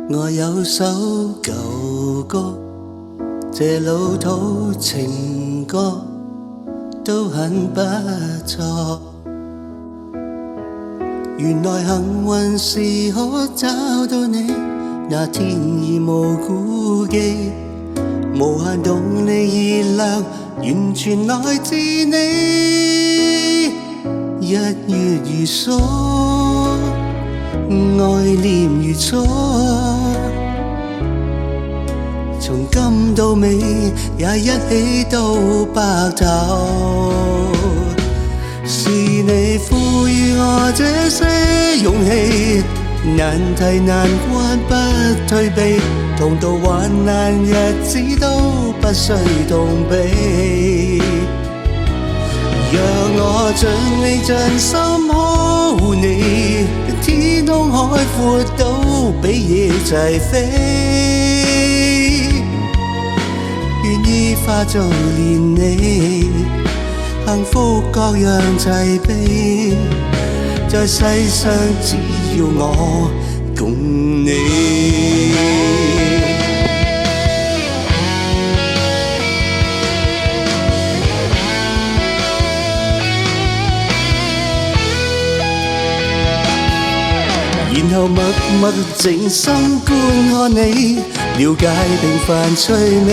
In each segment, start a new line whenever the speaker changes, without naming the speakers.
我有首舊歌，這老土情歌都很不錯。原來幸運是可找到你，那天已無顧忌，無限動力熱量完全來自你。日月如梭，愛念如初，從今到尾也一起到白頭。是你賦予我這些勇氣，難題難關不退避，同渡患難日子都不需動避。讓我盡力盡心呵護你，天空海闊都比翼齊飛，願意化做連理，幸福各樣齊備，在世上只要我共你。然後默默靜心觀看你，了解平凡趣味，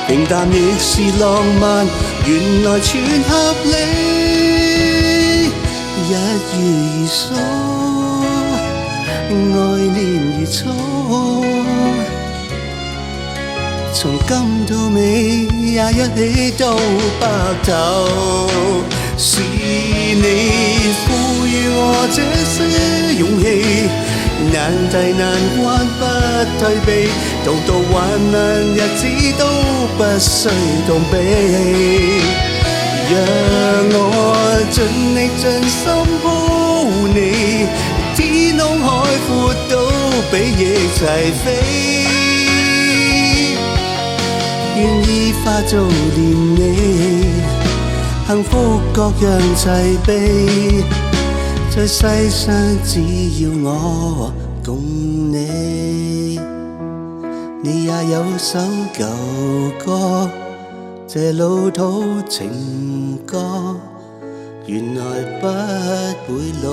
平淡亦是浪漫，原來全合理。日月如梭，愛念如初，從今到尾也一起到白頭。是你賦予我這些勇氣，難題難關不退避，同渡患難日子都不需動避。讓我盡力盡心保護你，天空海闊都比翼齊飛，願意化做連理，幸福各樣齊備，在世上只要我共你。你也有首舊歌，這老土情歌，原來不會老。